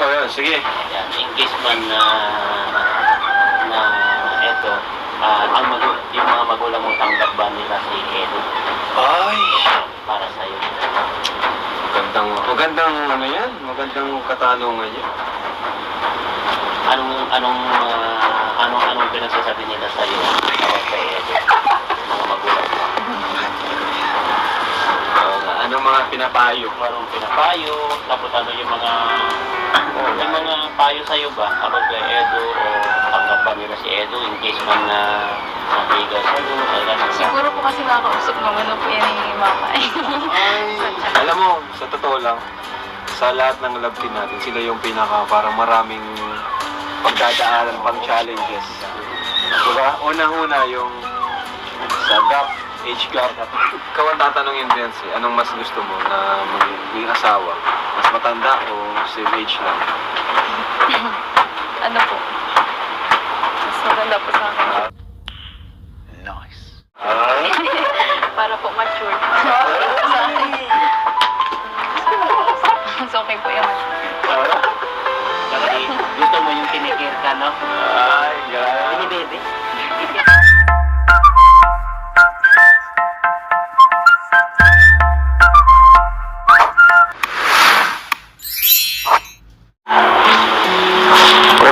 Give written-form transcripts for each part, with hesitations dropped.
Oh, sige. Yan, in case man na eto, yung mga magulang mo tanggap ba nila si Edo Ay, para sa'yo? magandang ano yan, magandang katanungan yan. Anong pinagsasabi nila sa'yo about kay Edo? Mga magulang mo? Ano mga pinapayo? Anong pinapayo? Tapos ano yung mga payo sa'yo ba about kay Edo o tanggap ba nila si Edo in case man na mabigal sa'yo? Siguro po kasi nakakausap naman na po yan ni Mama. Ay, alam mo, sa totoo lang, sa lahat ng love team natin, sila yung pinaka parang maraming pagdadaanan pang challenges. Diba? Unang-una yung sa gap, age gap. Ikaw ang tatanungin, Vince, anong mas gusto mo na maging asawa? Mas matanda o same age lang? Ano po? Mas maganda po sa akin. Nice. Para po mature. Mas okay po yung mature. Kasi gusto mo yung kinikir ka, no? Ay, God. Ini baby.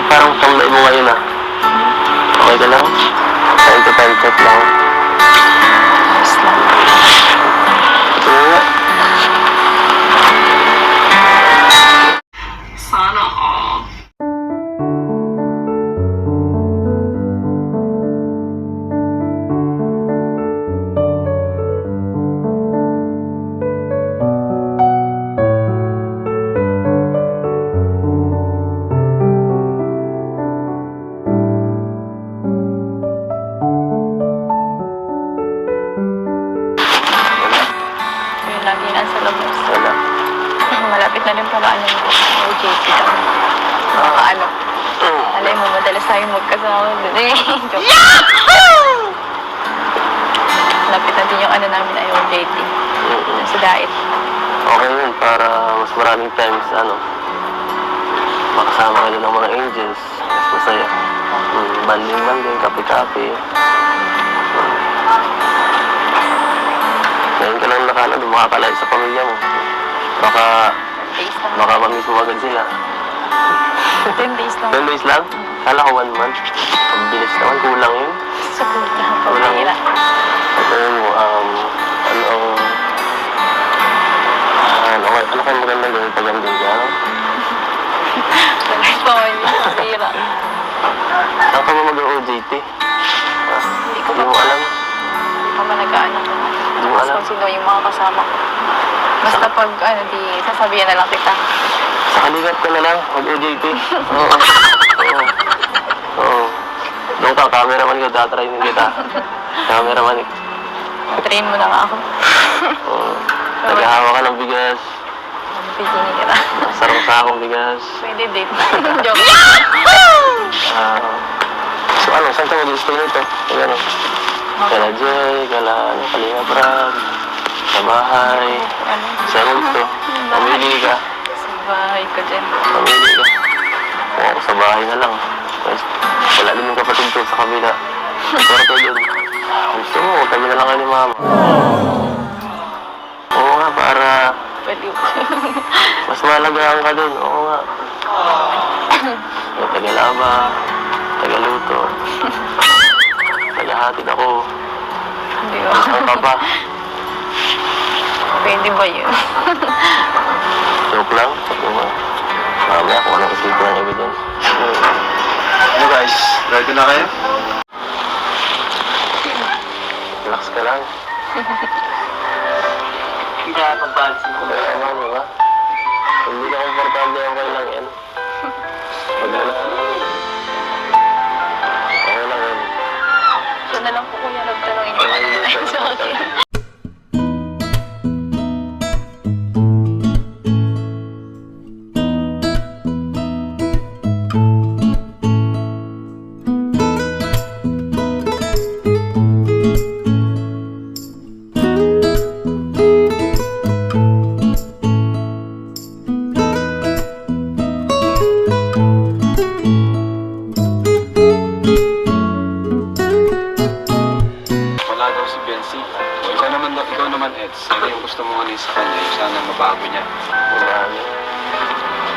Parang tambay mo ngayon ah. Okay ka lang? Time to time check lang. Ito nga. Sana all. Yung lagi nasa labas. Wala. Malapit na rin pala yung OJT kami. Mga ano. Alay mo, madalas tayong magkasama doon eh. Yahoo! Malapit na din yung ano namin ay OJT. Sa diet. Okay yun, para mas maraming times, makasama kayo ng mga angels. Mas masaya. Banding, kape-kape. Ngayon ka lang nakala, makakalayo sa pamilya mo. Days lang. Baka mamiss mo agad sila. 10 days lang. 10 days lang? Kala ko 1 month. Ang bilis naman, kulang yun. Sa puta. Kulang yun. Pagkira. Ano kayo magandang gawin pag andun ka, ano? Nag-po, hindi sa pira. Saan ka ba mag-OJT? Hindi ko Hindi mo alam? Hindi pa man nag-ano. Hindi mo alam? Kung sino yung mga kasama ko. Basta pag di sasabihan na lang kita. Sa kaligat ka na lang, mag-OJT. Oo. Oo. Oo. Doon ka, cameraman ka, tatrainin kita. Cameraman. Train mo na nga ako. Oo. Naghahawa ka ng bigas. Pidini kita. Sarang sa akong bigas. Pwede date. Joke. So saan ka mag-stay nito? Ano? Kala Jay, Kalinga Brad, sa bahay. Ano? Saan ito? Pamili ka. Sa bahay ko dyan. Pamili ka. Oo, sa bahay na lang. Wala din yung kapatid ko sa kabila. Kwarto doon. Gusto mo, tabi na lang kayo ni Mama. Oo nga, para Pwede. mas malagaan ka doon. Oo nga. May tagalaba, tagaluto. Tagahatid ako. Hindi ko. Saan ka pa? Pwede ba yun? Joke lang. Mamaya kung anong isipin ng evidence. Ano guys, ready na kayo? Relax ka lang. Hindi ako pansin ko. Ano, diba? Hindi na komportable ako lang yan. Pag ano. Okay lang yan. Siya na lang po kuya nagtanong inyo. Sa akin. sa kanya. Yung sana mabago niya. Marami.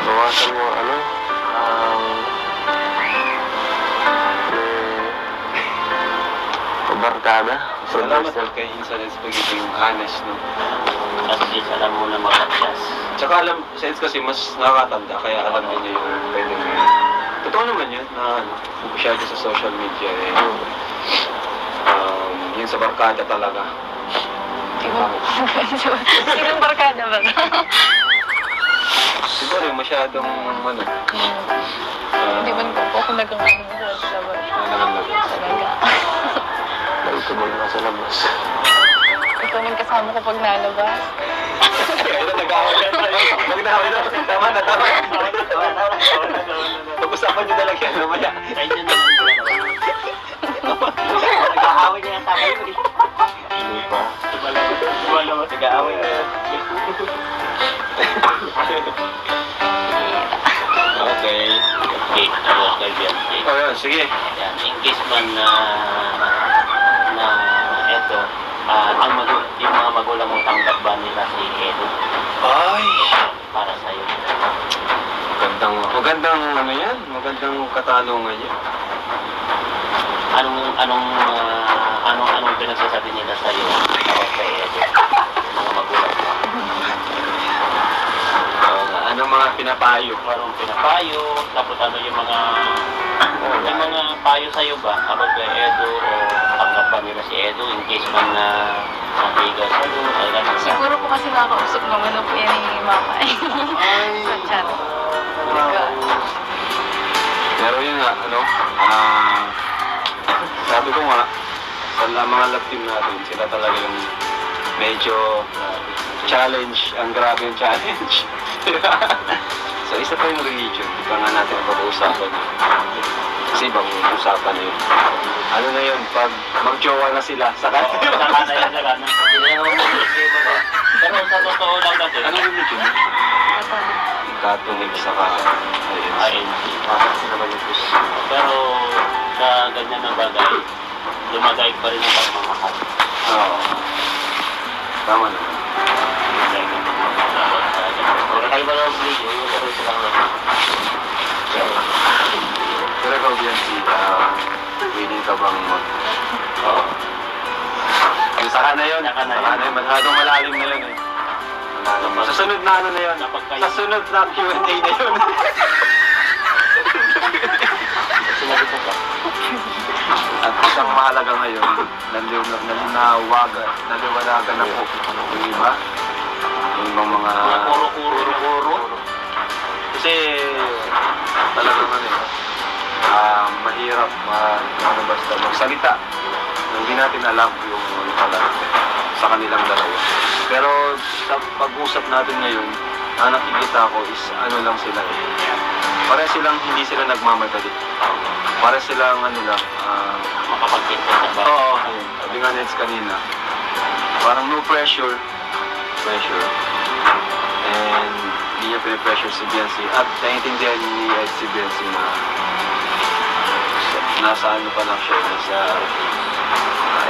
Bawasan mo, ano, barkada. Salamat kay Insan Eds pagiging honest, no? Kasi alam mo na mag-adjust. Tsaka alam, sa Eds kasi mas nakakatanda, kaya alam din niya yung pwedeng totoo naman yun, na ano, masyado sa social media, eh. Yun sa barkada talaga. Sinong barkada ba? Siguro yung masyadong, ano, Hindi man po ako nagkakaroon sa labas. nalaman. Talaga. Nagtumol na sa labas. Ikaw man kasama ko pag nalabas. Ito, nag-away na tayo. Nag-away na. Tama na, tama. Pag-usapan nyo talaga yan, mamaya. Kayo nyo naman nag-aaway niya yung takay mo eh. Hindi pa. Wala nag-aaway na. Okay. Okay, tapos kay Beyonce. Oh, yun, sige. Yan, in case man na eto, yung mga magulang mo tanggap ba nila si Edo Ay, para sa'yo? magandang ano yan, magandang katanungan yan. Anong pinagsasabi nila sa'yo about kay Edo? Mga magulang mo. Ano mga pinapayo? Parang pinapayo, tapos ano yung mga payo sa'yo ba about kay Edo o tanggap ba nila si Edo in case man na mabigas sa'yo? Siguro po kasi nakausap naman na po yan ni Mama. Sa chat. Talaga. Pero yun nga, ano, sabi ko nga, sa mga love team natin, sila talaga yung medyo challenge, ang grabe yung challenge. So, isa pa yung religion, di ba nga natin ang pag-uusapan yun. Kasi ibang usapan na yun. Ano na yun, pag mag-jowa na sila, saka Saka na yan, saka na. Hindi na naman problema ba? Pero sa totoo lang kasi, ano religion? Catholic, saka INC. naman yung gusto. Pero sa ganyan na bagay, lumagay pa rin ang pagmamahal. Oo. Tama naman. Lumagay ka ng pagmamahal sa ganyan. Kung kayo ba ng video, yung pero sa lang. Pero ikaw, Bianci, willing ka bang mag... Oo. Yung saka na yun. Saka na yun. Saka na yun. Masyadong malalim na yun eh. Malalim. Sa sunod na ano na yun. Kapag kayo- Sa sunod na Q&A na yun. Sinabi ko pa. At isang mahalaga ngayon, naliwanagan na po yung iba. Yung ibang mga... Puro-puro. Kasi talagang ano eh, mahirap ano basta magsalita. Hindi natin alam yung ano pala sa kanilang dalawa. Pero sa pag-usap natin ngayon, ang nakikita ko is ano lang sila eh. Pare silang hindi sila nagmamadali. Pare silang ano lang, Makapagkita sa ba? oo, sabi nga Nets kanina, parang no pressure. And hindi niya pinipressure si Bianci. At naiintindihan ni Ed si Bianci na nasa ano pa lang siya, nasa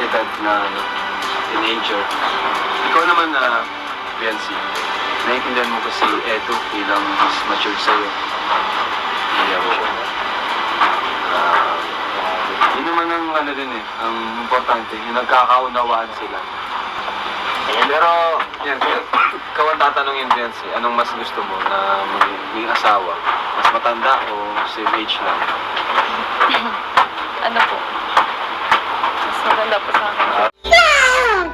edad na teenager. Ikaw naman na Bianci, naiintindihan mo kasi Edo bilang mas mature sa'yo. Hindi mo siya. Yun naman ang ano din eh, ang importante, yung nagkakaunawaan sila. Pero, yan, ikaw ang tatanungin, Bianci, anong mas gusto mo na maging asawa? Mas matanda o same age lang? Ano po? Mas maganda po sa akin.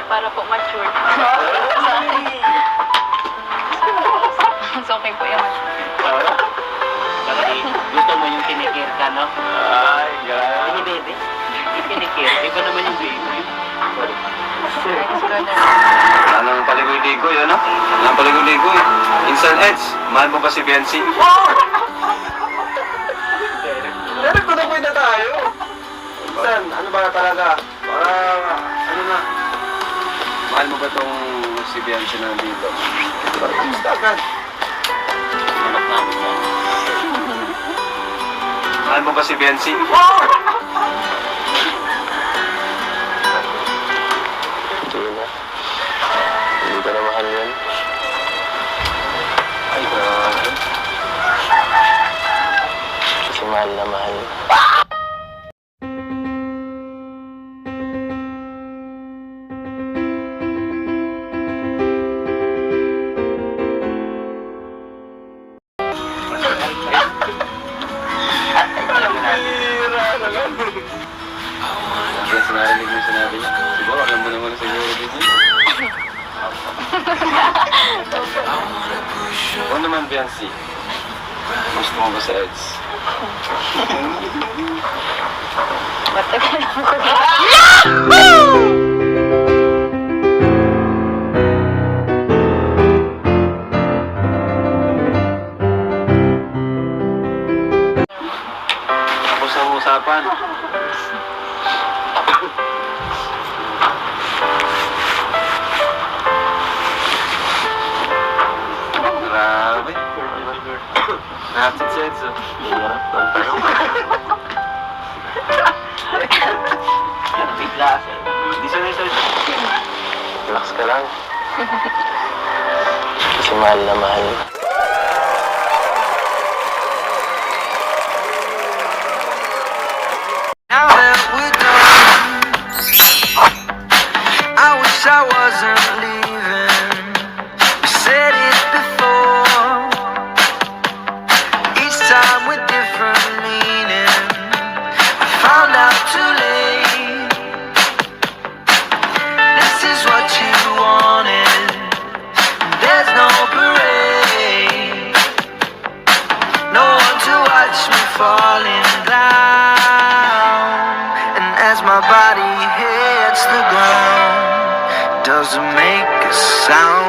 Para po mature. Mas okay po yung mature. Kasi gusto mo yung kinikir ka, no? Ay, grabe. Hindi, baby. Yung kinikir, iba naman yung baby. Next ko na. Wala nang paligoy-ligoy, ano? Wala nang paligoy-ligoy. Insan Eds, mahal mo ba si Bianci? Pero kunapoy na tayo. Insan, ano ba talaga? Ano na? Mahal mo ba tong si Bianci na nandito? Parang gusto agad. Anak namin yan. Mahal mo ba si Bianci? Sige na. mahal na mahal. Yes, narinig mo yung sinabi niya. Siguro, alam mo naman siguro din yun. Oo naman, Biancy. Gusto mo ba sa Eds? Matagal ako. Tapos ang usapan. Grabe. Natin si Edso. Hirap ng tanong. Bigla siya. Hindi siya nito. Relax ka lang. Kasi mahal na mahal. Now that we're done, I wish I wasn't leaving. We said it before, each time with different meaning. I found out too late, this is what you wanted. There's no parade, no one to watch me falling down. And as my body hits the ground, doesn't make a sound.